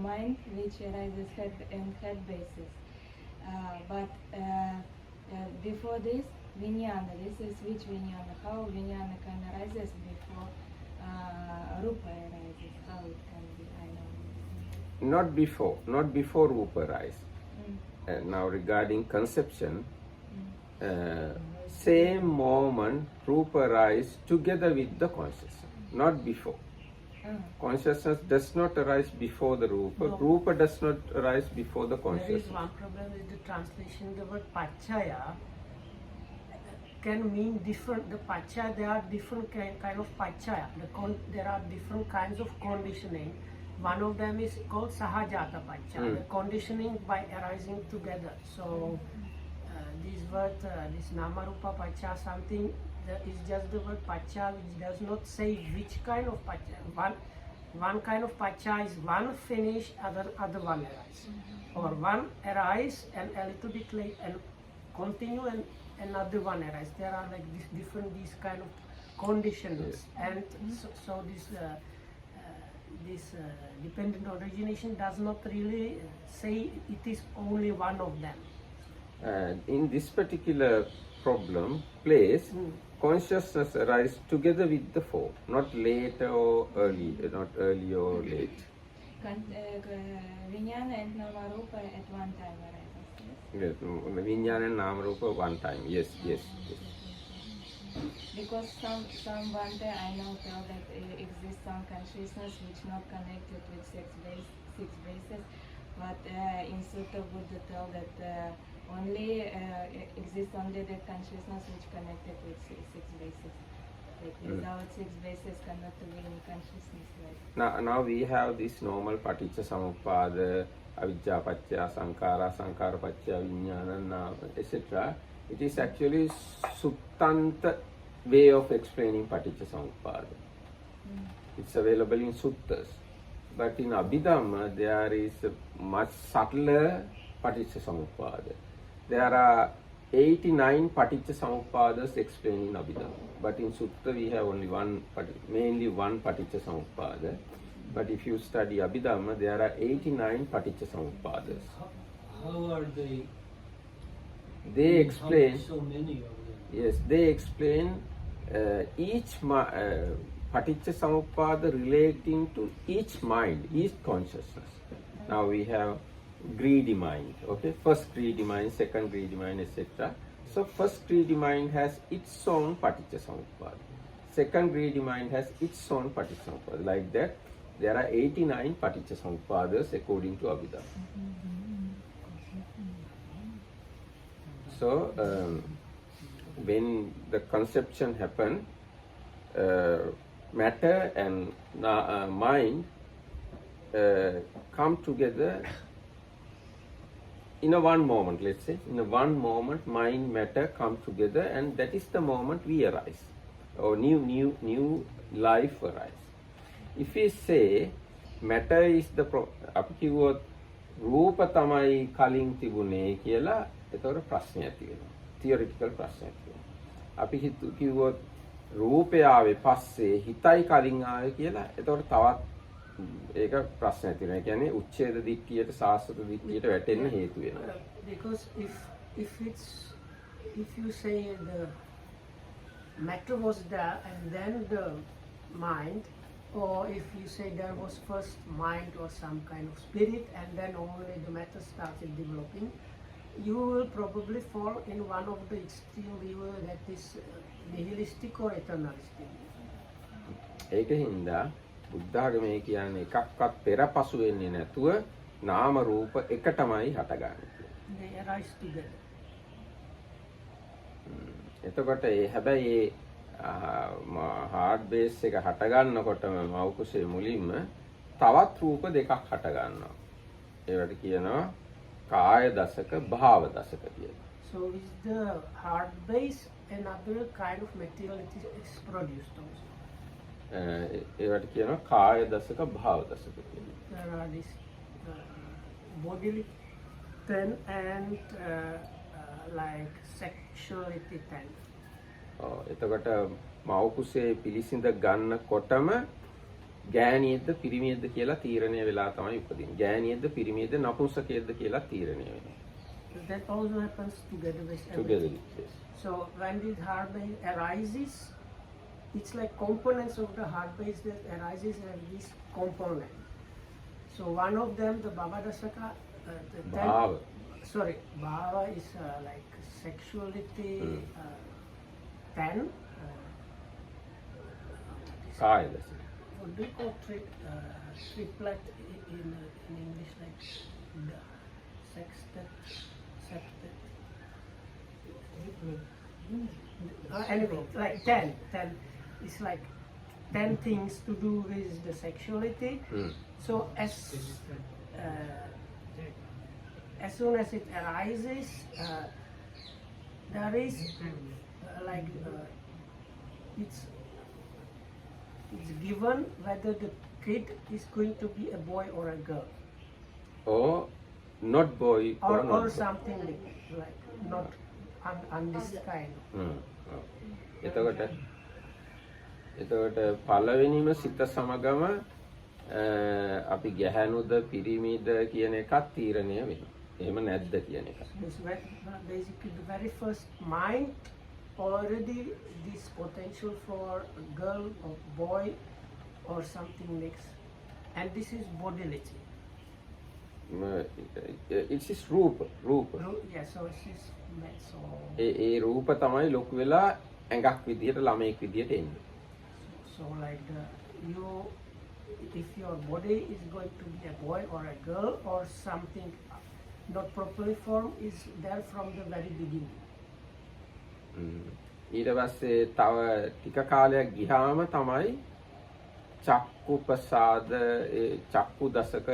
Speaker 5: mind which arises head and head basis. But before this, Vijnana, this is which Vijnana? How Vijnana can arises before Rupa arises? How it can be? I know.
Speaker 1: Not before Rupa arises. Now regarding conception, same moment Rupa arises together with the consciousness, not before. Consciousness does not arise before the Rupa.
Speaker 2: No.
Speaker 1: Rupa does not arise before the
Speaker 2: There is
Speaker 1: consciousness.
Speaker 2: one problem with the translation. The word pachaya can mean different. The pachaya, there are different kind of pachaya. There are different kinds of conditioning. One of them is called sahajata pachaya, the conditioning by arising together. So this word, this namarupa pachaya, something that is just the word pachaya, which does not say which kind of pachaya. One kind of pachaya is one finish, other one arise, or one arise and a little bit late and continue and another one arise. There are like different these kind of conditions, and so this dependent origination does not really say it is only one of them.
Speaker 1: And in this particular problem, place, consciousness arises together with the form, not later or early, not early or late.
Speaker 5: Vijnana and Namarupa at one time arises.
Speaker 1: Yes, Vijnana and Namarupa one time. Yes.
Speaker 5: Because some Bhante I know tell that exists some consciousness which not connected with six bases, but in Sutta Buddha tell that only exists only the consciousness which connected with six bases. Like without six bases cannot be any consciousness. Like.
Speaker 1: Now we have this normal Paticca Samuppada, Avijja Paccaya Sankara, Sankara Paccaya Vijnana, etc. It is actually Suttanta way of explaining Paticca Samuppada. It's available in Suttas. But in Abhidhamma, there is a much subtler Paticca Samuppada. There are 89 Paticca Samuppadas explained in Abhidhamma. But in Sutta, we have only mainly one Paticca Samuppada. But if you study Abhidhamma, there are 89 Paticca Samuppadas.
Speaker 3: How are they?
Speaker 1: They explain,
Speaker 3: So many of them.
Speaker 1: yes, they explain each Paticca Samuppada relating to each mind, each consciousness. Now we have greedy mind, okay? First greedy mind, second greedy mind, etc. So first greedy mind has its own Paticca Samuppada. Second greedy mind has its own Paticca Samuppada. Like that, there are 89 Paticca Samuppadas according to Abhidhamma. So when the conception happen, matter and mind come together in a one moment, let's say. In a one moment, mind, matter come together, and that is the moment we arise, or new life arise. If we say matter is the අපි කිව්වොත් රූප තමයි කලින් තිබුණේ කියලා ඒතකොට ප්‍රශ්නයක් ඇති වෙනවා. theoretical ප්‍රශ්නයක් තියෙනවා. අපි කිව්වොත් රූපය ආවේ පස්සේ හිතයි කලින් ආවේ කියලා එතකොට තවත් ඒක ප්‍රශ්නයක් තියෙනවා. ඒ කියන්නේ උච්ඡේද දිට්ඨියට සාස්වත දිට්ඨියට වැටෙන්න හේතු වෙනවා.
Speaker 2: Because if you say the matter was there and then the mind, or if you say there was first mind or some kind of spirit and then only the matter started developing, you will probably fall in one of the extreme view that is nihilistic or eternalistic.
Speaker 1: ඒකින්ද බුද්ධ ආගමේ කියන්නේ එකක්වත් පෙරපසු වෙන්නේ නැතුව නාම රූප එකටමයි හටගන්නේ.
Speaker 2: They arise together.
Speaker 1: එතකොට හැබැයි හાર્ඩ් බේස් එක හට ගන්නකොටම මෞකුසේ මුලින්ම තවත් රූප දෙකක් හට ගන්නවා. ඒවට කියනවා කාය දසක භාව දසක කියලා.
Speaker 2: So is the heart base another kind of materiality is produced also?
Speaker 1: ඒවට කියනවා කාය දසක භාව දසක කියලා.
Speaker 2: There are this bodily ten and like sexuality ten.
Speaker 1: එතකොට මෞකුසේ පිළිසිඳ ගන්නකොටම ගෑණියෙක්ද පිරිමියෙක්ද කියලා තීරණය වෙලා තමයි උපදින්නේ. ගෑණියෙක්ද පිරිමියෙක්ද නපුංසකයෙක්ද කියලා තීරණය වෙනවා.
Speaker 2: That also happens together with
Speaker 1: Together,
Speaker 2: everything.
Speaker 1: yes.
Speaker 2: So when the heart base arises, it's like components of the heart base that arises and this component. So one of them, the Bhava Dasaka, the
Speaker 1: Bhava.
Speaker 2: Sorry, Bhava is like sexuality. 10.
Speaker 1: කාය දසක.
Speaker 2: What do you call triplet in English, like the sextet, septet? Anyway, like 10. 10 is like 10 things to do with the sexuality. So as soon as it arises, there is like it's given whether the kid is going to be a boy or a girl,
Speaker 1: or not boy or not
Speaker 2: or
Speaker 1: boy.
Speaker 2: something like not this kind.
Speaker 1: එතකොට පළවෙනිම සිත සමගම අපි ගැහැණුද පිරිමිද කියන එකත් තීරණය වෙනවා. එහෙම නැද්ද කියන එක.
Speaker 2: Basically the very first mind already this potential for a girl or boy or something next, and this is bodility.
Speaker 1: It's his රූප.
Speaker 2: Yeah, so it's his so
Speaker 1: ඒ රූප තමයි ලොකු වෙලා ඇඟක් විදියට ළමෙක් විදියට එන්නේ.
Speaker 2: So like if your body is going to be a boy or a girl or something not properly formed is there from the very beginning.
Speaker 1: ඊට පස්සේ තව ටික කාලයක් ගියාම තමයි චක්කු ප්‍රසාද චක්කු දසක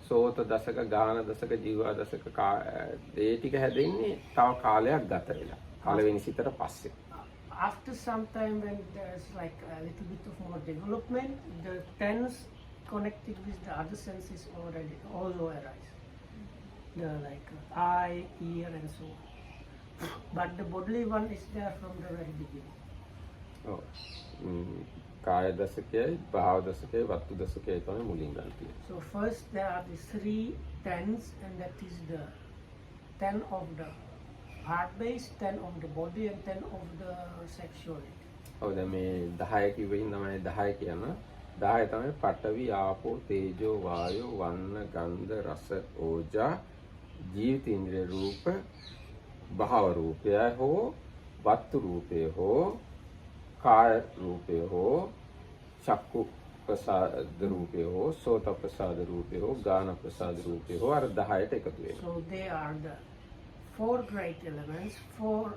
Speaker 1: සෝත දසක ගාන දසක ජීවා දසක ඒ ටික හැදෙන්නේ තව කාලයක් ගත වෙලා පළවෙනි සිතට පස්සේ.
Speaker 2: After some time when there's like a little bit of more development, the tens connected with the other senses already also arise. The like eye, ear and so on. But the bodily one is there from the very beginning.
Speaker 1: ඔව්. කාය දසකයයි භාව දසකයයි වත්තු දසකයයි තමයි මුලින් ගන්න තියෙන්නේ.
Speaker 2: So first there are the 3 tens, and that is the 10 of the heart base, 10 of the body and 10 of the sexuality.
Speaker 1: ඔව් දැන් මේ 10 කිව්වෙන් තමයි 10 කියන 10 තමයි පඨවි ආපෝ තේජෝ වායෝ වන්න ගන්ධ රස ඕජා ජීවිතේන්ද්‍රිය රූප භාව රූපය හෝ වත්තු රූපය හෝ කාය රූපය හෝ චක්කු ප්‍රසාද රූපය හෝ සෝත ප්‍රසාද රූපය හෝ ගාන ප්‍රසාද රූපය හෝ අර 10ට එකතු වෙනවා.
Speaker 2: So they are the 4 great elements, 4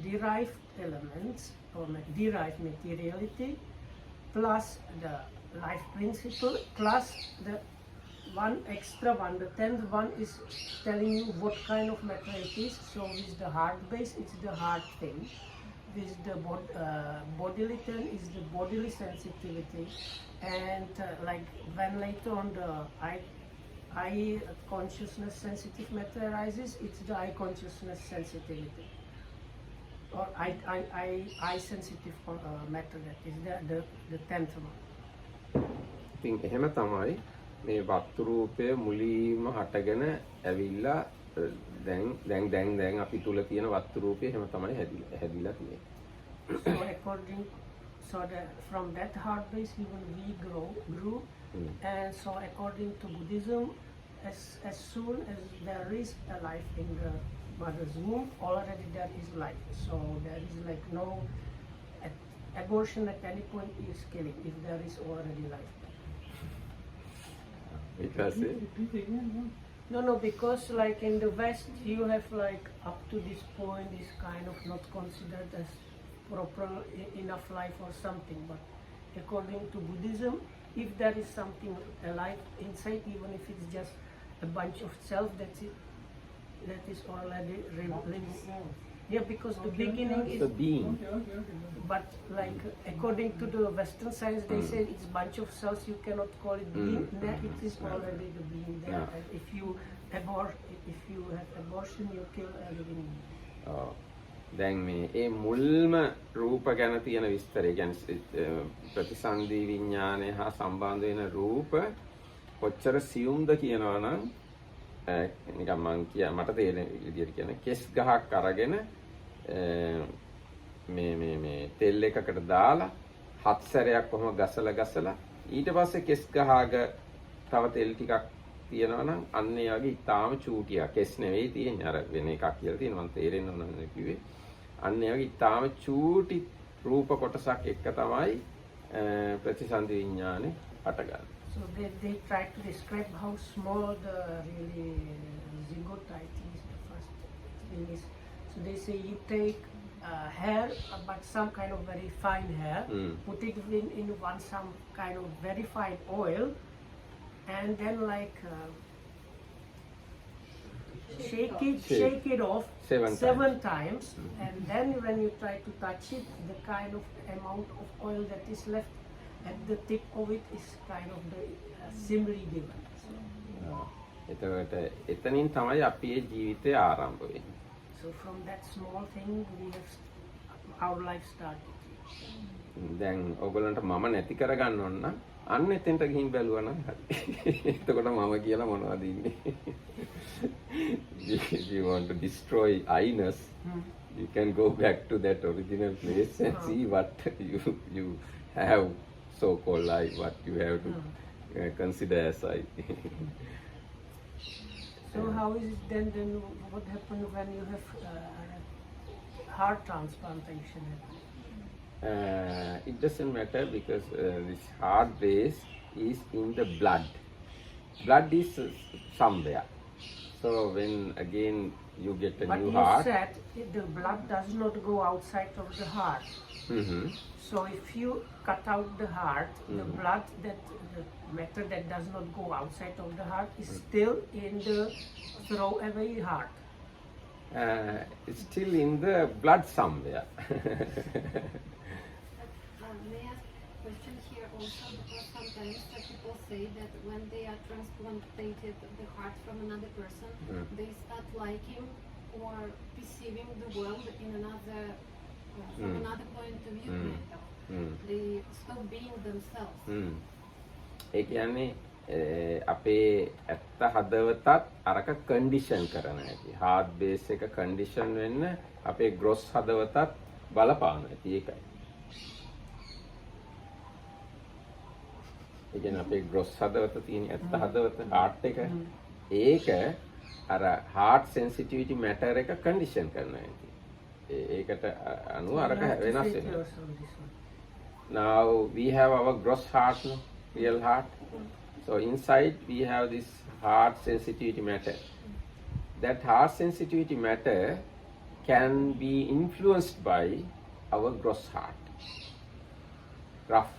Speaker 2: derived elements or derived materiality, plus the life principle, plus the one extra one, the 10th one is telling you what kind of matter it is. So with the heart base, it's the heart thing. With the bodily 10 is the bodily sensitivity, And like when later on the eye consciousness sensitive matter arises, it's the eye consciousness sensitivity. Or eye sensitive matter, that is the 10th one.
Speaker 1: ඉතින් එහෙම තමයි මේ වස්තු රූපය මුලින්ම හටගෙන ඇවිල්ලා දැන් අපි තුල තියෙන වස්තු රූපය එහෙම තමයි හැදිලා තියෙන්නේ.
Speaker 2: So from that heart base even we grew. And so according to Buddhism, as soon as there is a life in the mother's womb, already there is life. So there is like no abortion at any point is killing if there is already life.
Speaker 1: Because
Speaker 3: Repeat again.
Speaker 2: No, because like in the West you have like up to this point is kind of not considered as proper enough life or something, but according to Buddhism, if there is something alive inside, even if it's just a bunch of cells, that is already living. Yeah, because the beginning is
Speaker 1: the being.
Speaker 3: Okay.
Speaker 2: but like according to the Western science, they say it's bunch of cells, you cannot call it being. That it is already the being there.
Speaker 1: Yeah.
Speaker 2: And if you have abortion, you kill a living being.
Speaker 1: දැන් මේ ඒ මුල්ම රූප ගැන තියෙන විස්තරය කියන්නේ ප්‍රතිසන්දි විඥානය හා සම්බන්ධ වෙන රූප කොච්චර සියුම්ද කියනවා නම් නිකන් මට තේරෙන විදිහට කියන්නේ කෙස් ගහක් අරගෙන මේ තෙල් එකකට දාලා හත් සැරයක් කොහොම ගසලා ඊට පස්සේ කෙස් ගහක තව තෙල් ටිකක් තියෙනවා නම් අන්න ඒ වගේ ඊටාම චූටියක් කෙස් නෙවෙයි තියෙන්නේ අර වෙන එකක් කියලා තියෙනවා මම තේරෙන්න ඕන කිව්වේ අන්න ඒ වගේ ඊටාම චූටි රූප කොටසක් එක්ක තමයි ප්‍රතිසන්දි විඥානේ හටගන්නේ.
Speaker 2: So they try to describe how small the really zygote is, the first thing is. So they say you take hair, but some kind of very fine hair, put it in some kind of very fine oil, and then like shake it off seven times, and then when you try to touch it, the kind of amount of oil that is left at the tip of it is kind of the similarly given.
Speaker 1: එතකොට එතනින් තමයි අපේ ජීවිතය ආරම්භ වෙන්නේ.
Speaker 2: So from that small thing we have our life started.
Speaker 1: දැන් ඔයගලන්ට මම නැති කරගන්න ඕන නම් අන්න එතෙන්ට ගිහින් බැලුවා නම් හරි. එතකොට මම කියලා මොනවද ඉන්නේ? If you want to destroy I-ness, you can go back to that original place and see what you have so-called I, what you have to consider as I.
Speaker 2: So how is it then what happens when you have heart transplantation?
Speaker 1: It doesn't matter because this heart base is in the blood. Blood is somewhere. So when again you get a new heart.
Speaker 2: But you said the blood does not go outside of the heart. So if you cut out the heart, the blood the matter that does not go outside of the heart is still in the throwaway heart.
Speaker 1: It's still in the blood somewhere.
Speaker 4: May I ask a question here also, because sometimes people say that when they are transplanted the heart from another person, they start liking or perceiving the world in another from another point of view. They stop being themselves.
Speaker 1: ඒ කියන්නේ අපේ ඇත්ත හදවතත් අරක condition කරන හැටි. Heart base එක condition වෙන්න අපේ gross හදවතත් බලපාන හැටි ඒකයි. ඒ කියන්නේ අපේ ග්‍රොස් හදවත තියෙන ඇත්ත හදවත හાર્ට් එක ඒක අර හાર્ට් සෙන්සිටිවිටි මැටර් එක කන්ඩිෂන් කරන හැටි. ඒකට අනුව අරක වෙනස් වෙනවා. Now we have our gross heart, no? Real heart. So inside we have this heart sensitivity matter. That heart sensitivity matter can be influenced by our gross heart,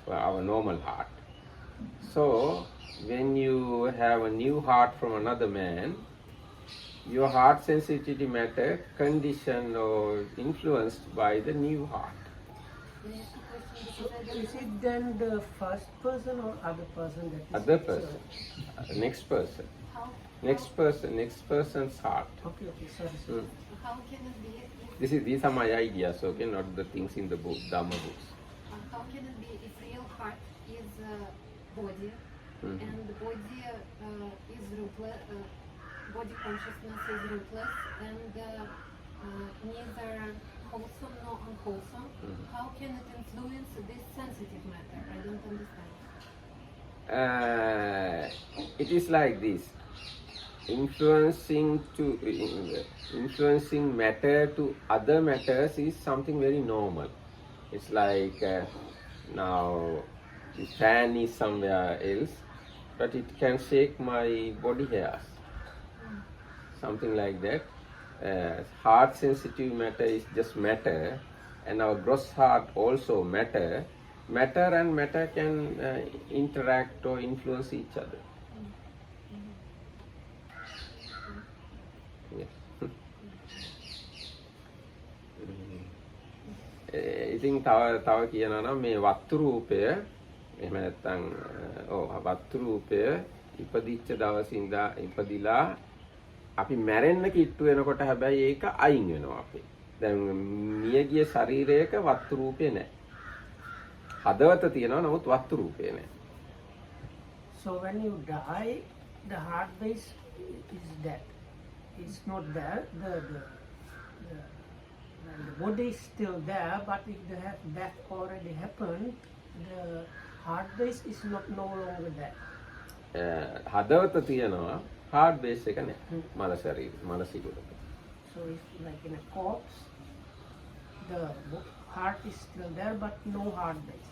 Speaker 1: our normal heart. So when you have a new heart from another man, your heart sensitivity matter conditioned or influenced by the new heart.
Speaker 4: May I ask a question?
Speaker 2: So
Speaker 4: Because I don't
Speaker 2: is
Speaker 4: know.
Speaker 2: it then the first person or other person that is
Speaker 1: Other person, next person,
Speaker 4: How,
Speaker 1: next person's heart.
Speaker 2: Okay, sorry.
Speaker 1: Mm.
Speaker 4: how can it be if,
Speaker 1: These are my ideas, okay, not the things in the book, Dhamma books.
Speaker 4: how can it be if real heart is body
Speaker 1: Mhm.
Speaker 4: and the body is rootless, body consciousness is rootless and neither wholesome nor unwholesome?
Speaker 1: Mhm.
Speaker 4: How can it influence this sensitive matter? I don't understand.
Speaker 1: It is like this. Influencing matter to other matters is something very normal. It's like now the fan is somewhere else, but it can shake my body hairs, something like that. Heart sensitive matter is just matter, and our gross heart also matter. Matter and matter can interact or influence each other. Yes. ඉතින් තව කියනවා නම් මේ වත්තු රූපය එහෙම නැත්නම් වත්තු රූපය ඉපදිච්ච දවසින්දා ඉපදිලා අපි මැරෙන්න කිට්ටු වෙනකොට හැබැයි ඒක අයින් වෙනවා අපේ. දැන් මියගිය ශරීරයක වත්තු රූපේ නැහැ. හදවත තියෙනවා නමුත් වත්තු රූපේ නැහැ.
Speaker 2: So when you die, the heart base is dead. It's not there. The body is still there, but if the death already happened, the heart base is no longer there.
Speaker 1: හදවත තියෙනවා heart base එක නැහැ. මනසිකුඩක.
Speaker 2: So it's like in a corpse, the heart is still there, but no heart base.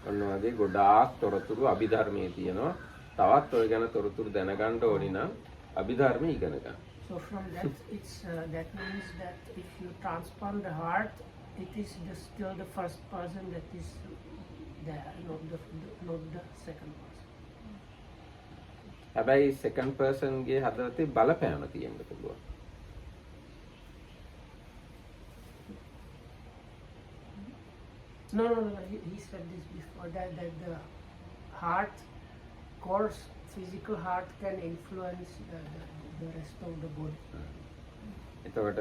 Speaker 1: ඔන්න වගේ ගොඩාක් තොරතුරු අභිධර්මයේ තියෙනවා. තවත් ඔය ගැන තොරතුරු දැනගන්න ඕනි නම් අභිධර්මය ඉගෙන ගන්න.
Speaker 2: So from that, that means that if you transplant the heart, it is still the first person that is there, not the second person.
Speaker 1: හැබැයි second person ගේ හදවතේ බලපෑම තියෙන්න පුළුවන්.
Speaker 2: No. He said this before that the heart, course, physical heart can influence the rest of the body.
Speaker 1: එතකොට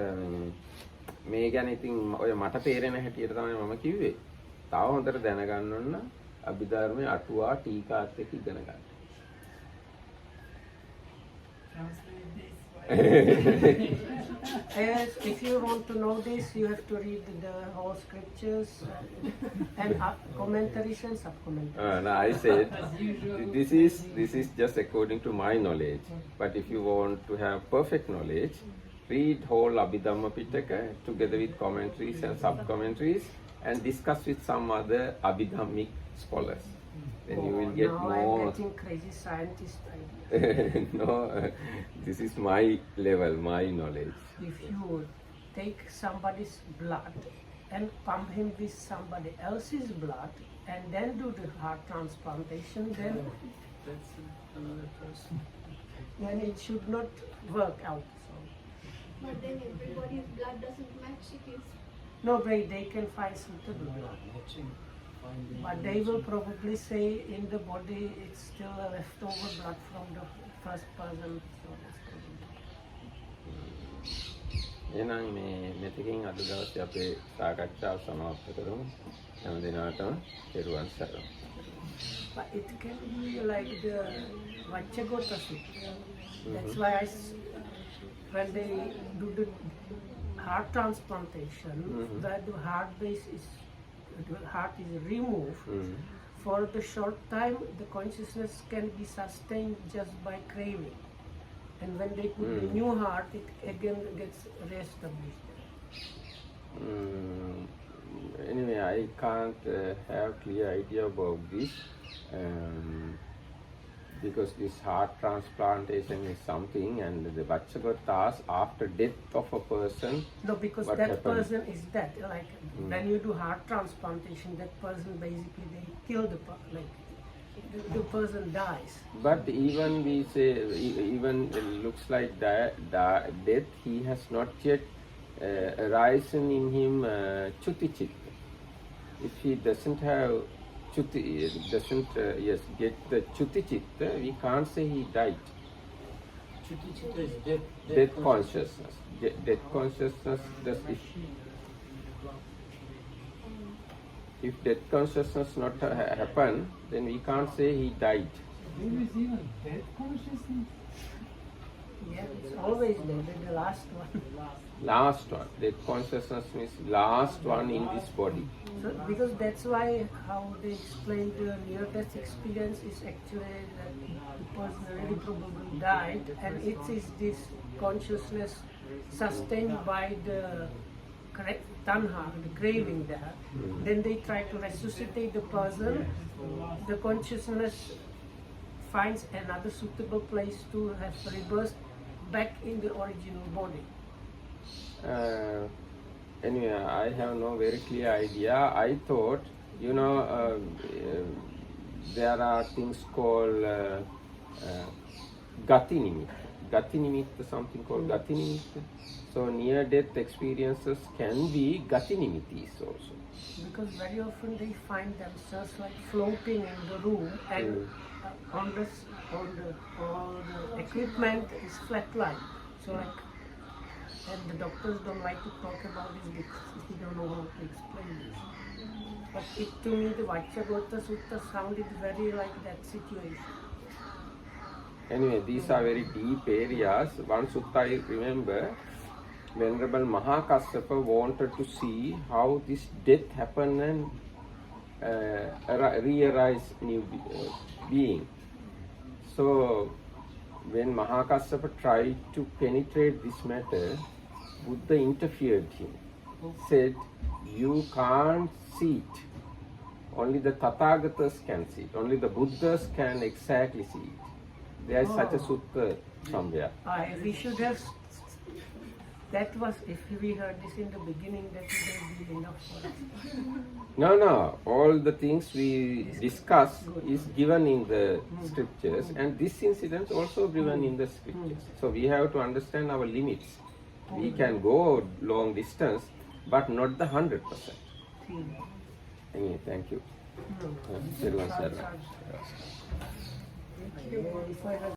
Speaker 1: මේ ගැන ඉතින් ඔය මට තේරෙන හැටියට තමයි මම කිව්වේ. තව හොඳට දැනගන්න ඕන නම් අභිධර්මයේ අටුවා ටීකාත් එක්ක ඉගෙන ගන්න.
Speaker 3: Translate this.
Speaker 2: Yes, if you want to know this, you have to read the whole scriptures and commentaries and sub-commentaries.
Speaker 1: No, I said
Speaker 3: As usual.
Speaker 1: this is just according to my knowledge. But if you want to have perfect knowledge, read whole Abhidhamma Pitaka together with commentaries and sub-commentaries and discuss with some other Abhidhammic scholars. Then you will get
Speaker 2: now
Speaker 1: more.
Speaker 2: I'm getting crazy scientist ideas.
Speaker 1: No, this is my level, my knowledge.
Speaker 2: If you take somebody's blood and pump him with somebody else's blood and then do the heart transplantation, then
Speaker 3: Another person.
Speaker 2: it should not work out. So,
Speaker 4: But then everybody's blood doesn't match. It is.
Speaker 2: no, they can find suitable blood. But they will probably say in the body it's still a leftover blood from the first person. So that's probably.
Speaker 1: එහෙනම් මේ මෙතකින් අද දවසේ අපේ සාකච්ඡාව සමාප්ත කරමු. හැම දිනකටම පෙරවන් සරණයි.
Speaker 2: But it can be like the Vachagota Sutta. That's why when they do the heart transplantation, that the heart is removed. For the short time, the consciousness can be sustained just by craving. And when they put the new heart, it again gets re-established.
Speaker 1: Anyway, I can't have clear idea about this because this heart transplantation is something, and the Vachagatas after death of a person.
Speaker 2: No, because
Speaker 1: What
Speaker 2: that
Speaker 1: happened?
Speaker 2: person is dead. Like when you do heart transplantation, that person basically they kill the person dies.
Speaker 1: But even we say, even it looks like death, he has not yet arisen in him Chuti Chitta. if he doesn't have chuti, doesn't get the chuti chitta, we can't say he died.
Speaker 3: Chuti chitta is death.
Speaker 1: Death consciousness. Death consciousness does if death consciousness not happen, then we can't say he died.
Speaker 3: There is even death consciousness.
Speaker 2: Yeah, it's always there, the last one.
Speaker 1: Last one. Death consciousness means last one in this body.
Speaker 2: So, because that's why how they explain the near-death experience is actually that the person really probably died, and it is this consciousness sustained by the tanha, the craving there. Then they try to resuscitate the person. The consciousness finds another suitable place to have rebirth back in the original body.
Speaker 1: Anyway, I have no very clear idea. I thought, there are things called gati nimitta. Gati nimitta, something called gati nimitta. So near-death experiences can be gati nimittis also.
Speaker 2: Because very often they find themselves like floating in the room, and all the equipment is flatline. So like, and the doctors don't like to talk about this because they don't know how to explain this. But to me, the Vachyagota Sutta sounded very like that situation.
Speaker 1: Anyway, these are very deep areas. One sutta I remember, Venerable Mahakassapa wanted to see how this death happened and re-arise new being. So when Mahakassapa tried to penetrate this matter, Buddha interfered him, said, you can't see it. Only the Tathagatas can see it. Only the Buddhas can exactly see it. There is such a sutta somewhere.
Speaker 2: We should have, that was, if we heard this in the beginning, that would have been enough for us.
Speaker 1: No. All the things we discuss is given in the scriptures, and this incident is also given in the scriptures. So we have to understand our limits. We can go long distance, but not the 100%. Anyway, thank you. Sirvan Sarna.
Speaker 2: If I had